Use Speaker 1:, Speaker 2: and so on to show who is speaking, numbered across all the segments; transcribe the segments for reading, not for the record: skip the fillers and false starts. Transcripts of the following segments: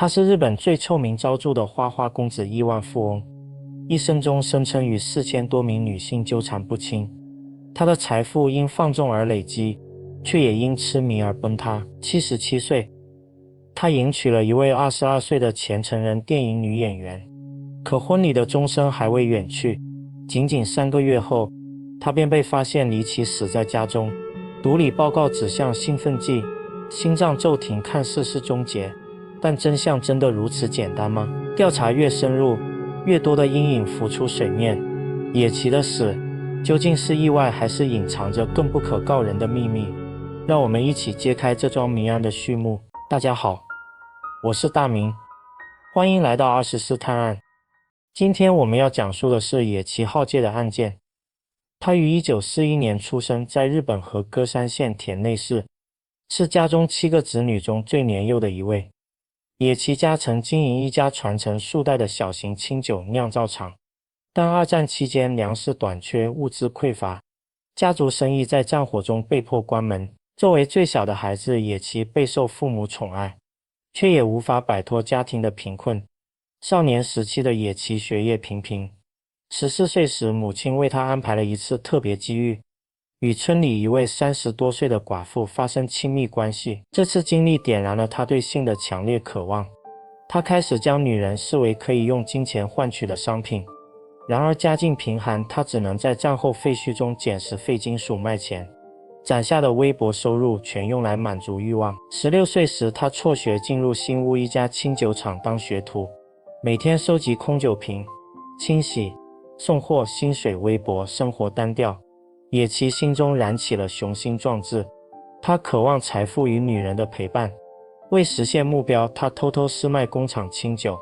Speaker 1: 他是日本最臭名昭著的花花公子亿万富翁，一生中声称与4000多名女性纠缠不清。他的财富因放纵而累积，却也因痴迷而崩塌。77岁，他迎娶了一位22岁的前成人电影女演员。可婚礼的钟声还未远去，仅仅3个月后，他便被发现离奇死在家中。毒理报告指向兴奋剂，心脏骤停看似是终结，但真相真的如此简单吗？调查越深入，越多的阴影浮出水面。野崎的死究竟是意外，还是隐藏着更不可告人的秘密？让我们一起揭开这桩谜案的序幕。大家好，我是大明，欢迎来到24探案。今天我们要讲述的是野崎浩介的案件。他于1941年出生在日本和歌山县田内市，是家中7个子女中最年幼的一位。野崎家曾经营一家传承数代的小型清酒酿造厂，但2战期间粮食短缺，物资匮乏，家族生意在战火中被迫关门。作为最小的孩子，野崎备受父母宠爱，却也无法摆脱家庭的贫困。少年时期的野崎学业平平，14岁时母亲为他安排了一次特别机遇，与村里一位30多岁的寡妇发生亲密关系。这次经历点燃了他对性的强烈渴望，他开始将女人视为可以用金钱换取的商品。然而家境贫寒，他只能在战后废墟中捡拾废金属卖钱，攒下的微薄收入全用来满足欲望。16岁时，他辍学进入新屋一家清酒厂当学徒，每天收集空酒瓶，清洗、送货，薪水微薄，生活单调。野崎心中燃起了雄心壮志，他渴望财富与女人的陪伴。为实现目标，他偷偷私卖工厂清酒，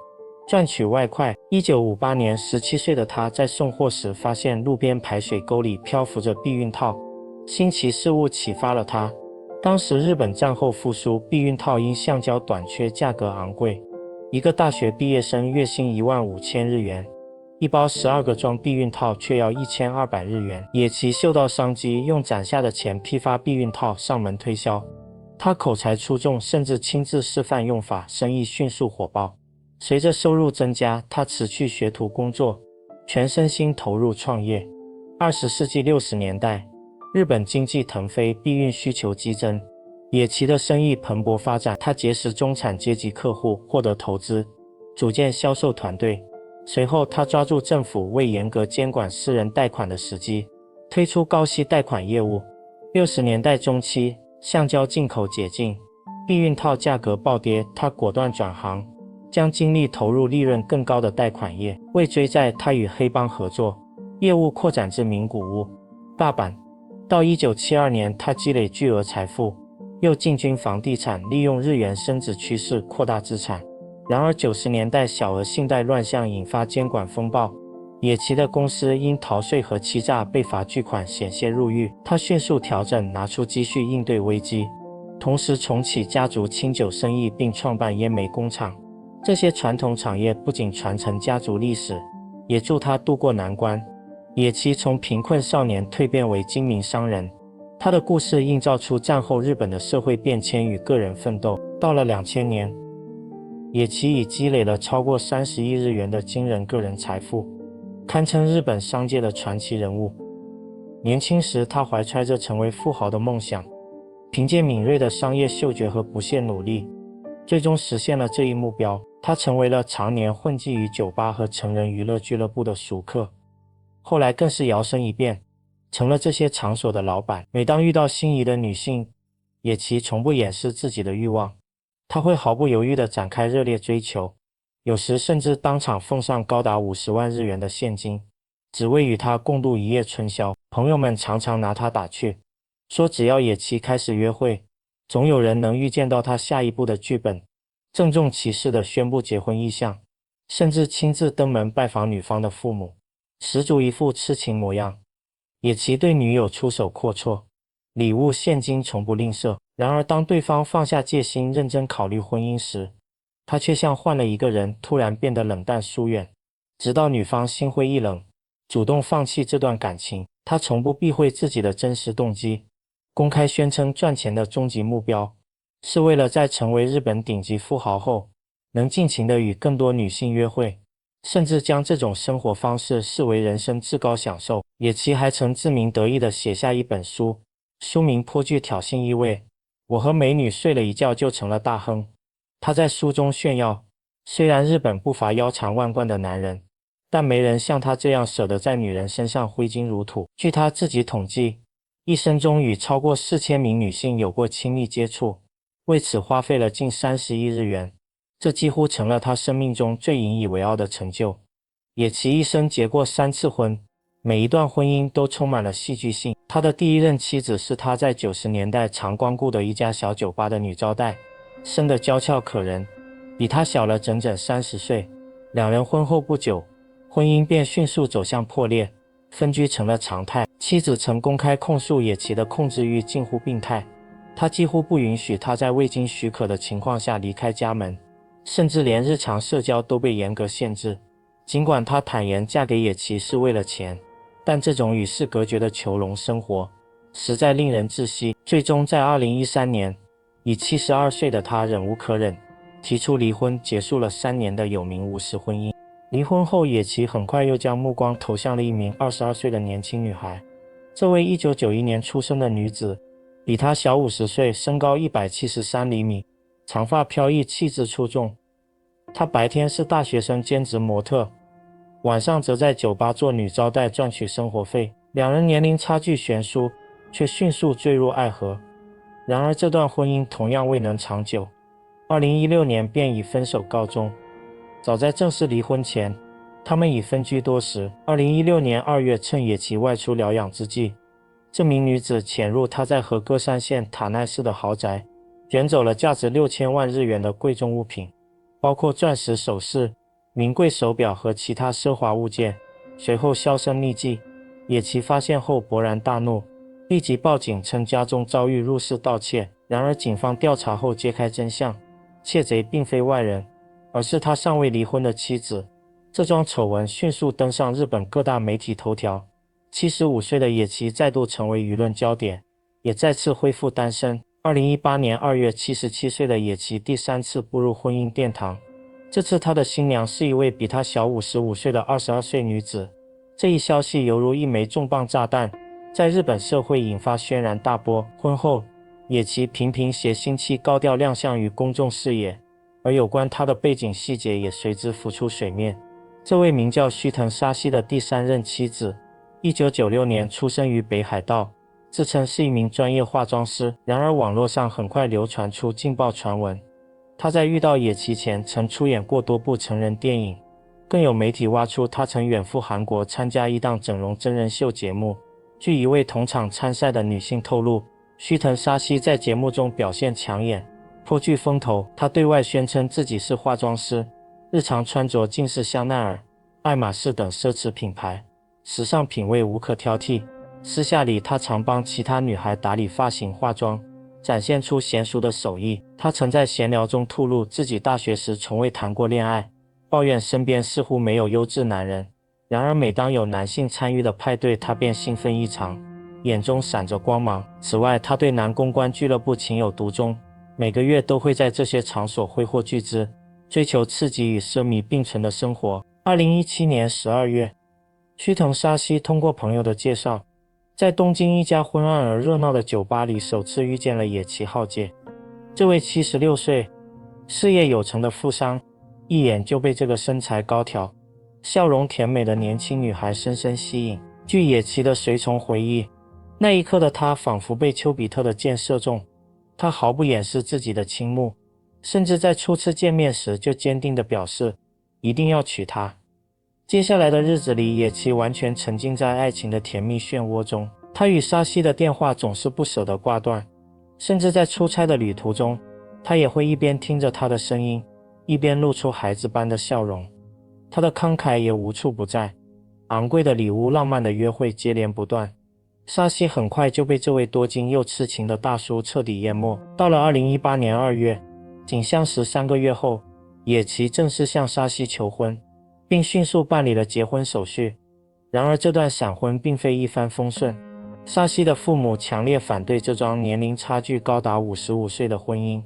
Speaker 1: 赚取外快。1958年，17岁的他在送货时发现路边排水沟里漂浮着避孕套，新奇事物启发了他。当时日本战后复苏，避孕套因橡胶短缺，价格昂贵，一个大学毕业生月薪15000日元，一包12个装避孕套却要1200日元。野崎嗅到商机，用攒下的钱批发避孕套，上门推销。他口才出众，甚至亲自示范用法，生意迅速火爆。随着收入增加，他辞去学徒工作，全身心投入创业。20世纪60年代，日本经济腾飞，避孕需求激增，野崎的生意蓬勃发展。他结识中产阶级客户，获得投资，组建销售团队。随后他抓住政府为严格监管私人贷款的时机，推出高息贷款业务。60年代中期，橡胶进口解禁，避孕套价格暴跌，他果断转行，将精力投入利润更高的贷款业。为追债，他与黑帮合作，业务扩展至名古屋、大阪。到1972年，他积累巨额财富，又进军房地产，利用日元升值趋势扩大资产。然而90年代小额信贷乱象引发监管风暴，野崎的公司因逃税和欺诈被罚巨款，险些入狱。他迅速调整，拿出积蓄应对危机，同时重启家族清酒生意，并创办烟煤工厂。这些传统产业不仅传承家族历史，也助他渡过难关。野崎从贫困少年蜕变为精明商人，他的故事映照出战后日本的社会变迁与个人奋斗。到了2000年，野崎已积累了超过30亿日元的惊人个人财富，堪称日本商界的传奇人物。年轻时，他怀揣着成为富豪的梦想，凭借敏锐的商业嗅觉和不懈努力，最终实现了这一目标。他成为了常年混迹于酒吧和成人娱乐俱乐部的熟客，后来更是摇身一变，成了这些场所的老板。每当遇到心仪的女性，野崎从不掩饰自己的欲望，他会毫不犹豫地展开热烈追求，有时甚至当场奉上高达50万日元的现金，只为与他共度一夜春宵。朋友们常常拿他打趣，说只要野崎开始约会，总有人能预见到他下一步的剧本，郑重其事地宣布结婚意向，甚至亲自登门拜访女方的父母，十足一副痴情模样。野崎对女友出手阔绰，礼物现金从不吝啬。然而当对方放下戒心，认真考虑婚姻时，他却像换了一个人，突然变得冷淡疏远，直到女方心灰意冷，主动放弃这段感情。他从不避讳自己的真实动机，公开宣称赚钱的终极目标是为了在成为日本顶级富豪后，能尽情地与更多女性约会，甚至将这种生活方式视为人生至高享受。野崎还曾自鸣得意地写下一本书，书名颇具挑衅意味，我和美女睡了一觉就成了大亨。他在书中炫耀，虽然日本不乏腰缠万贯的男人，但没人像他这样舍得在女人身上挥金如土。据他自己统计，一生中与超过4000名女性有过亲密接触，为此花费了近30亿日元，这几乎成了他生命中最引以为傲的成就。野崎一生结过3次婚，每一段婚姻都充满了戏剧性。他的第一任妻子是他在90年代常光顾的一家小酒吧的女招待，生得娇俏可人，比他小了整整30岁。两人婚后不久，婚姻便迅速走向破裂，分居成了常态。妻子曾公开控诉野崎的控制欲近乎病态，他几乎不允许他在未经许可的情况下离开家门，甚至连日常社交都被严格限制。尽管他坦言嫁给野崎是为了钱，但这种与世隔绝的囚笼生活实在令人窒息。最终在2013年，以72岁的他忍无可忍，提出离婚，结束了3年的有名无实婚姻。离婚后，野崎很快又将目光投向了一名22岁的年轻女孩。这位1991年出生的女子比她小50岁，身高173厘米，长发飘逸，气质出众。她白天是大学生兼职模特，晚上则在酒吧做女招待赚取生活费。两人年龄差距悬殊，却迅速坠入爱河。然而这段婚姻同样未能长久，2016年便以分手告终。早在正式离婚前，他们已分居多时。2016年2月，趁野崎外出疗养之际，这名女子潜入他在和歌山县塔奈市的豪宅，卷走了价值6000万日元的贵重物品，包括钻石首饰、名贵手表和其他奢华物件，随后销声匿迹。野崎发现后勃然大怒，立即报警称家中遭遇入室盗窃。然而警方调查后揭开真相，窃贼并非外人，而是他尚未离婚的妻子。这桩丑闻迅速登上日本各大媒体头条，75岁的野崎再度成为舆论焦点，也再次恢复单身。2018年2月，77岁的野崎第3次步入婚姻殿堂，这次他的新娘是一位比他小55岁的22岁女子。这一消息犹如一枚重磅炸弹，在日本社会引发轩然大波。婚后，野崎频频携新妻高调亮相于公众视野，而有关他的背景细节也随之浮出水面。这位名叫须藤沙希的第3任妻子，1996年出生于北海道，自称是一名专业化妆师。然而网络上很快流传出劲爆传闻，她在遇到野崎前曾出演过多部成人电影，更有媒体挖出她曾远赴韩国参加一档整容真人秀节目。据一位同场参赛的女性透露，须藤沙希在节目中表现抢眼，颇具风头。她对外宣称自己是化妆师，日常穿着尽是香奈儿、爱马仕等奢侈品牌，时尚品味无可挑剔。私下里，她常帮其他女孩打理发型、化妆，展现出娴熟的手艺。她曾在闲聊中吐露自己大学时从未谈过恋爱，抱怨身边似乎没有优质男人。然而每当有男性参与的派对，她便兴奋异常，眼中闪着光芒。此外，她对男公关俱乐部情有独钟，每个月都会在这些场所挥霍巨资，追求刺激与奢靡并存的生活。2017年12月，须藤沙希通过朋友的介绍，在东京一家昏暗而热闹的酒吧里首次遇见了野崎浩介。这位76岁、事业有成的富商，一眼就被这个身材高挑、笑容甜美的年轻女孩深深吸引。据野崎的随从回忆，那一刻的他仿佛被丘比特的箭射中，他毫不掩饰自己的倾慕，甚至在初次见面时就坚定地表示一定要娶她。接下来的日子里，野崎完全沉浸在爱情的甜蜜漩涡中。他与沙希的电话总是不舍得挂断，甚至在出差的旅途中，他也会一边听着她的声音，一边露出孩子般的笑容。他的慷慨也无处不在，昂贵的礼物、浪漫的约会接连不断。沙希很快就被这位多金又痴情的大叔彻底淹没。到了2018年2月，仅相识3个月后，野崎正式向沙希求婚，并迅速办理了结婚手续。然而这段闪婚并非一帆风顺，沙希的父母强烈反对这桩年龄差距高达55岁的婚姻，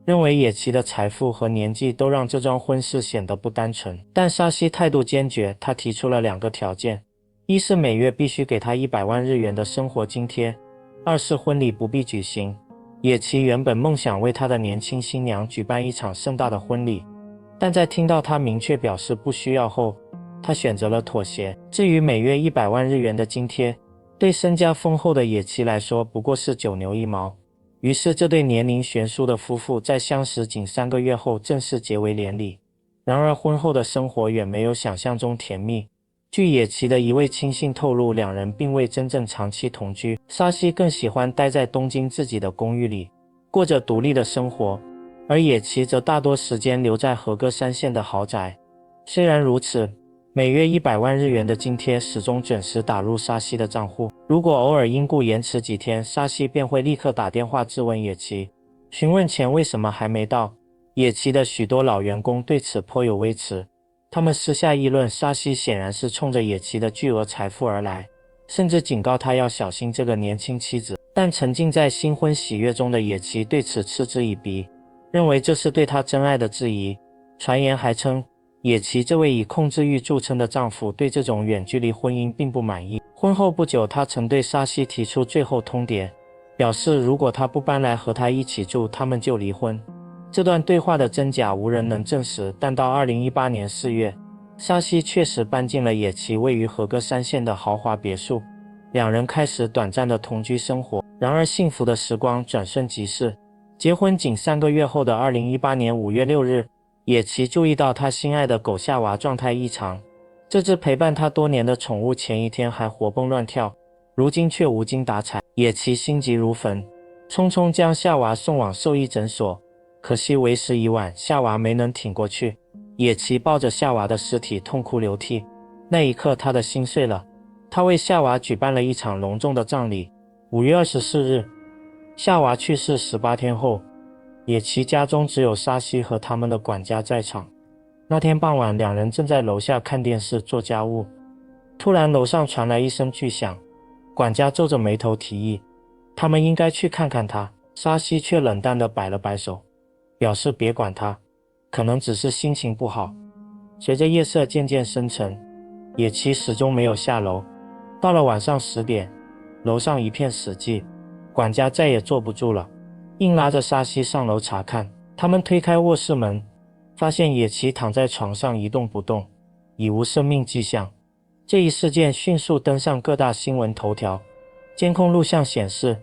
Speaker 1: 认为野崎的财富和年纪都让这桩婚事显得不单纯。但沙希态度坚决，他提出了2个条件：一是每月必须给他100万日元的生活津贴，二是婚礼不必举行。野崎原本梦想为他的年轻新娘举办一场盛大的婚礼，但在听到他明确表示不需要后，他选择了妥协。至于每月100万日元的津贴，对身家丰厚的野崎来说不过是九牛一毛。于是这对年龄悬殊的夫妇在相识仅3个月后正式结为连理。然而婚后的生活远没有想象中甜蜜。据野崎的一位亲信透露，两人并未真正长期同居，沙希更喜欢待在东京自己的公寓里，过着独立的生活，而野崎则大多时间留在和歌山县的豪宅。虽然如此，每月100万日元的津贴始终准时打入沙希的账户。如果偶尔因故延迟几天，沙希便会立刻打电话质问野崎，询问钱为什么还没到。野崎的许多老员工对此颇有微词，他们私下议论沙希显然是冲着野崎的巨额财富而来，甚至警告他要小心这个年轻妻子。但沉浸在新婚喜悦中的野崎对此嗤之以鼻，认为这是对他真爱的质疑。传言还称，野崎这位以控制欲著称的丈夫对这种远距离婚姻并不满意。婚后不久，他曾对沙希提出最后通牒，表示如果他不搬来和他一起住，他们就离婚。这段对话的真假无人能证实，但到2018年4月，沙希确实搬进了野崎位于和歌山县的豪华别墅，两人开始短暂的同居生活。然而幸福的时光转瞬即逝，结婚仅3个月后的2018年5月6日，野崎注意到他心爱的狗夏娃状态异常。这只陪伴他多年的宠物前一天还活蹦乱跳，如今却无精打采。野崎心急如焚，匆匆将夏娃送往兽医诊所，可惜为时已晚，夏娃没能挺过去。野崎抱着夏娃的尸体痛哭流涕，那一刻他的心碎了。他为夏娃举办了一场隆重的葬礼。5月24日，夏娃去世18天后，野崎家中只有沙希和他们的管家在场。那天傍晚，两人正在楼下看电视做家务，突然楼上传来一声巨响，管家皱着眉头提议他们应该去看看他，沙希却冷淡地摆了摆手，表示别管他，可能只是心情不好。随着夜色渐渐深沉，野崎始终没有下楼。到了晚上10点，楼上一片死寂，管家再也坐不住了，硬拉着沙希上楼查看。他们推开卧室门，发现野崎躺在床上一动不动，已无生命迹象。这一事件迅速登上各大新闻头条。监控录像显示，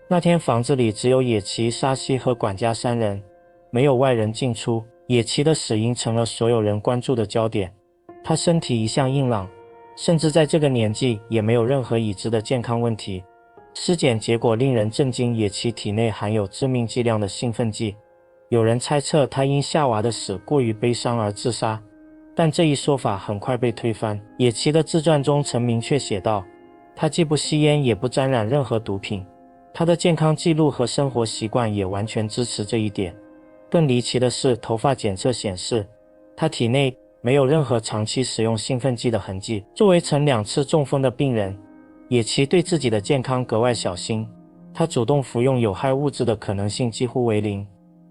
Speaker 1: 那天房子里只有野崎、沙希和管家3人，没有外人进出。野崎的死因成了所有人关注的焦点。他身体一向硬朗，甚至在这个年纪也没有任何已知的健康问题。尸检结果令人震惊，野崎体内含有致命剂量的兴奋剂。有人猜测他因夏娃的死过于悲伤而自杀，但这一说法很快被推翻。野崎的自传中曾明确写道，他既不吸烟也不沾染任何毒品，他的健康记录和生活习惯也完全支持这一点。更离奇的是，头发检测显示他体内没有任何长期使用兴奋剂的痕迹。作为曾2次中风的病人，野崎对自己的健康格外小心，他主动服用有害物质的可能性几乎为零。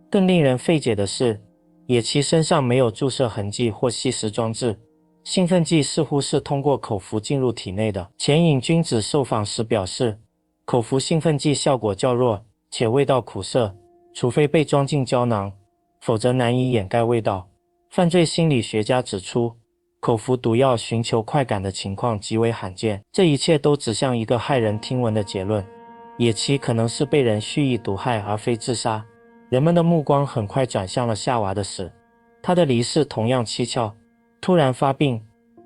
Speaker 1: 更令人费解的是，野崎身上没有注射痕迹或吸食装置，兴奋剂似乎是通过口服进入体内的。前瘾君子受访时表示，口服兴奋剂效果较弱，且味道苦涩，除非被装进胶囊，否则难以掩盖味道。犯罪心理学家指出，口服毒药寻求快感的情况极为罕见。这一切都指向一个骇人听闻的结论：野崎可能是被人蓄意毒害而非自杀。人们的目光很快转向了夏娃的死，她的离世同样蹊跷，突然发病，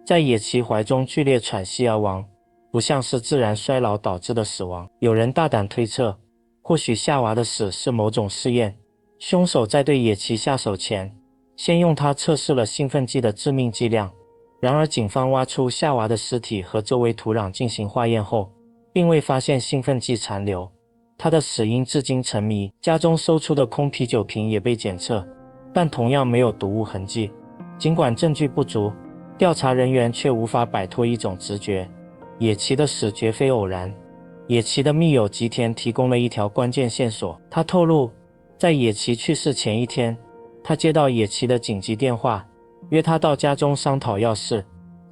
Speaker 1: 在野崎怀中剧烈喘息而亡，不像是自然衰老导致的死亡。有人大胆推测，或许夏娃的死是某种试验，凶手在对野崎下手前，先用它测试了兴奋剂的致命剂量。然而警方挖出夏娃的尸体和周围土壤进行化验后，并未发现兴奋剂残留。他的死因至今成谜。家中搜出的空啤酒瓶也被检测，但同样没有毒物痕迹。尽管证据不足，调查人员却无法摆脱一种直觉：野崎的死绝非偶然。野崎的密友吉田提供了一条关键线索，他透露，在野崎去世前一天，他接到野崎的紧急电话，约他到家中商讨要事。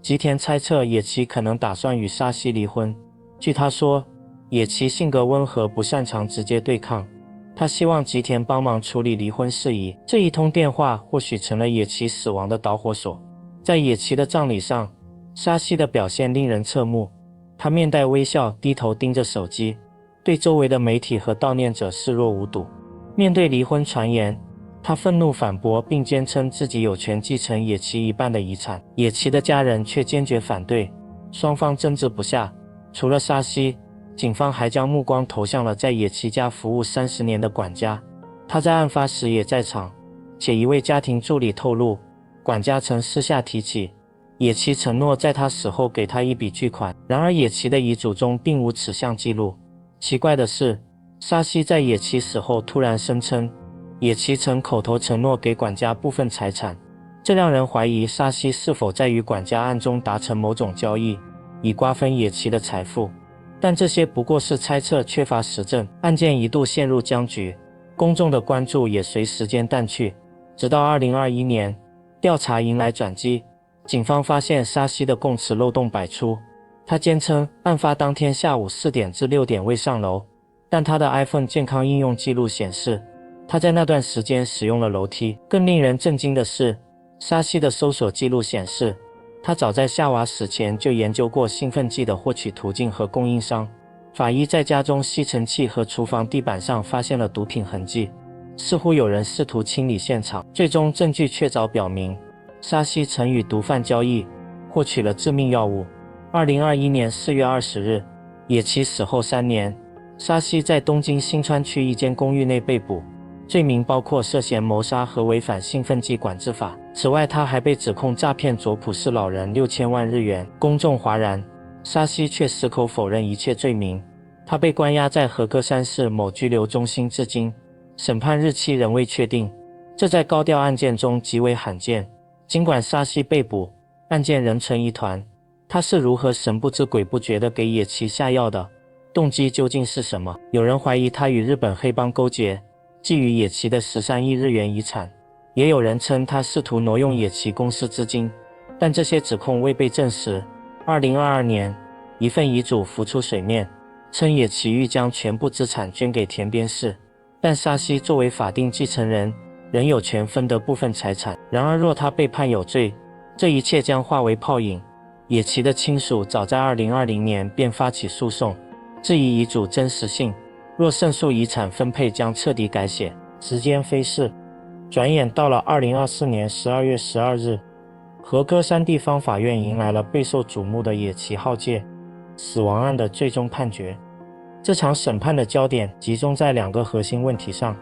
Speaker 1: 吉田猜测野崎可能打算与沙希离婚。据他说，野崎性格温和，不擅长直接对抗，他希望吉田帮忙处理离婚事宜。这一通电话或许成了野崎死亡的导火索。在野崎的葬礼上，沙希的表现令人侧目，他面带微笑，低头盯着手机，对周围的媒体和悼念者视若无睹。面对离婚传言，他愤怒反驳，并坚称自己有权继承野崎一半的遗产。野崎的家人却坚决反对，双方争执不下。除了沙希，警方还将目光投向了在野崎家服务30年的管家，他在案发时也在场，且一位家庭助理透露，管家曾私下提起野崎承诺在他死后给他一笔巨款，然而野崎的遗嘱中并无此项记录。奇怪的是，沙希在野崎死后突然声称野崎曾口头承诺给管家部分财产，这让人怀疑沙希是否在与管家暗中达成某种交易，以瓜分野崎的财富。但这些不过是猜测，缺乏实证。案件一度陷入僵局，公众的关注也随时间淡去。直到2021年，调查迎来转机，警方发现沙希的供词漏洞百出。他坚称案发当天下午4点至6点未上楼，但他的 iPhone 健康应用记录显示，他在那段时间使用了楼梯。更令人震惊的是，沙希的搜索记录显示，他早在夏娃死前就研究过兴奋剂的获取途径和供应商。法医在家中吸尘器和厨房地板上发现了毒品痕迹，似乎有人试图清理现场。最终证据确凿表明，沙希曾与毒贩交易，获取了致命药物。2021年4月20日，野崎死后3年，沙希在东京新川区一间公寓内被捕，罪名包括涉嫌谋杀和违反兴奋剂管制法。此外，他还被指控诈骗佐普市老人6000万日元。公众哗然，沙希却矢口否认一切罪名。他被关押在和歌山市某拘留中心至今，审判日期仍未确定，这在高调案件中极为罕见。尽管沙希被捕，案件仍成疑团。他是如何神不知鬼不觉地给野崎下药的？动机究竟是什么？有人怀疑他与日本黑帮勾结，觊觎野崎的13亿日元遗产，也有人称他试图挪用野崎公司资金，但这些指控未被证实。2022年，一份遗嘱浮出水面，称野崎欲将全部资产捐给田边市，但沙希作为法定继承人，仍有权分得部分财产。然而若他被判有罪，这一切将化为泡影。野崎的亲属早在2020年便发起诉讼，质疑遗嘱真实性，若胜诉，遗产分配将彻底改写。时间飞逝，转眼到了2024年12月12日，和歌山地方法院迎来了备受瞩目的野崎浩介死亡案的最终判决。这场审判的焦点集中在2个核心问题上：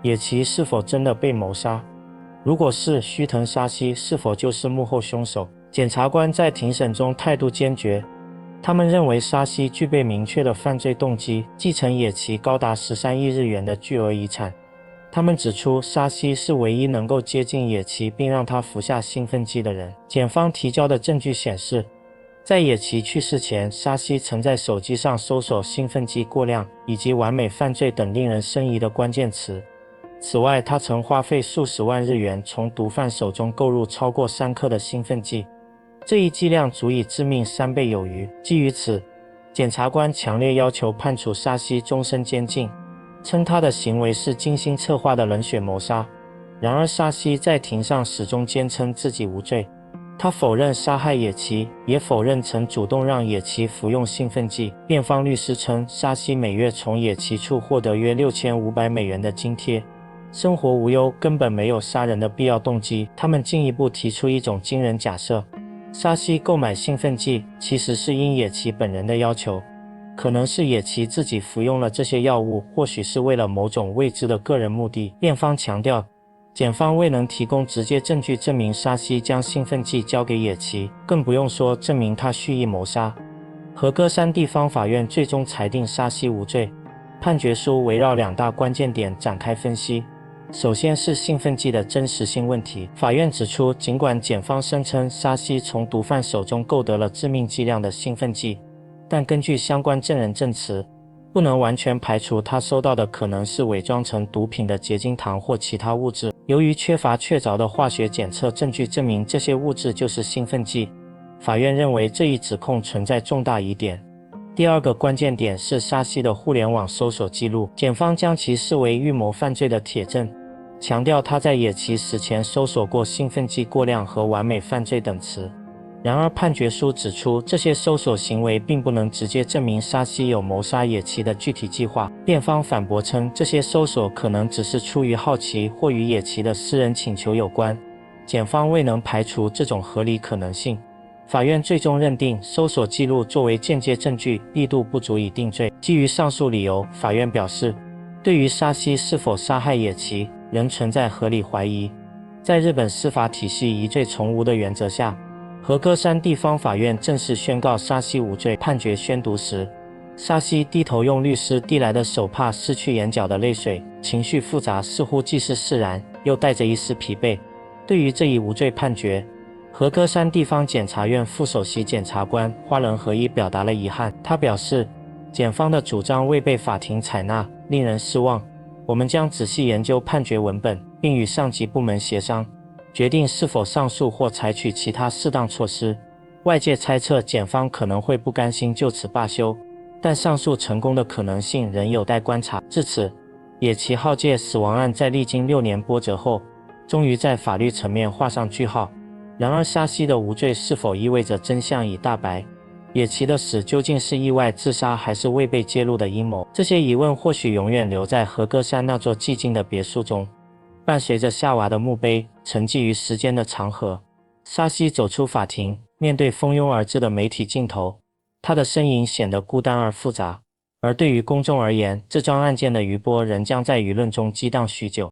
Speaker 1: 野崎是否真的被谋杀？如果是，须藤沙希是否就是幕后凶手？检察官在庭审中态度坚决，他们认为沙希具备明确的犯罪动机，继承野崎高达13亿日元的巨额遗产。他们指出，沙希是唯一能够接近野崎并让他服下兴奋剂的人。检方提交的证据显示，在野崎去世前，沙希曾在手机上搜索兴奋剂过量以及完美犯罪等令人生疑的关键词。此外，他曾花费数十万日元从毒贩手中购入超过3克的兴奋剂，这一剂量足以致命3倍有余。基于此，检察官强烈要求判处沙希终身监禁，称他的行为是精心策划的冷血谋杀。然而沙希在庭上始终坚称自己无罪，他否认杀害野崎，也否认曾主动让野崎服用兴奋剂。辩方律师称，沙希每月从野崎处获得约6500美元的津贴，生活无忧，根本没有杀人的必要动机。他们进一步提出一种惊人假设，沙希购买兴奋剂其实是因野崎本人的要求，可能是野崎自己服用了这些药物，或许是为了某种未知的个人目的。辩方强调，检方未能提供直接证据证明沙希将兴奋剂交给野崎，更不用说证明他蓄意谋杀。和歌山地方法院最终裁定沙希无罪。判决书围绕2大关键点展开分析。首先是兴奋剂的真实性问题。法院指出，尽管检方声称沙希从毒贩手中购得了致命剂量的兴奋剂，但根据相关证人证词，不能完全排除他收到的可能是伪装成毒品的结晶糖或其他物质。由于缺乏确凿的化学检测证据证明这些物质就是兴奋剂，法院认为这一指控存在重大疑点。第二个关键点是沙西的互联网搜索记录，检方将其视为预谋犯罪的铁证，强调他在野崎死前搜索过兴奋剂过量和完美犯罪等词。然而判决书指出，这些搜索行为并不能直接证明沙西有谋杀野崎的具体计划。辩方反驳称，这些搜索可能只是出于好奇或与野崎的私人请求有关，检方未能排除这种合理可能性。法院最终认定搜索记录作为间接证据，力度不足以定罪。基于上述理由，法院表示，对于沙西是否杀害野崎仍存在合理怀疑。在日本司法体系疑罪从无的原则下，和歌山地方法院正式宣告沙西无罪。判决宣读时，沙西低头用律师递来的手帕拭去眼角的泪水，情绪复杂，似乎既是释然，又带着一丝疲惫。对于这一无罪判决，和歌山地方检察院副首席检察官花人和一表达了遗憾。他表示，检方的主张未被法庭采纳，令人失望。我们将仔细研究判决文本，并与上级部门协商，决定是否上诉或采取其他适当措施。外界猜测检方可能会不甘心就此罢休，但上诉成功的可能性仍有待观察。至此，野崎浩介死亡案在历经6年波折后，终于在法律层面画上句号。然而沙西的无罪是否意味着真相已大白？野崎的死究竟是意外自杀还是未被揭露的阴谋？这些疑问或许永远留在和歌山那座寂静的别墅中，伴随着夏娃的墓碑沉寂于时间的长河。沙西走出法庭，面对蜂拥而至的媒体镜头，他的身影显得孤单而复杂。而对于公众而言，这桩案件的余波仍将在舆论中激荡许久。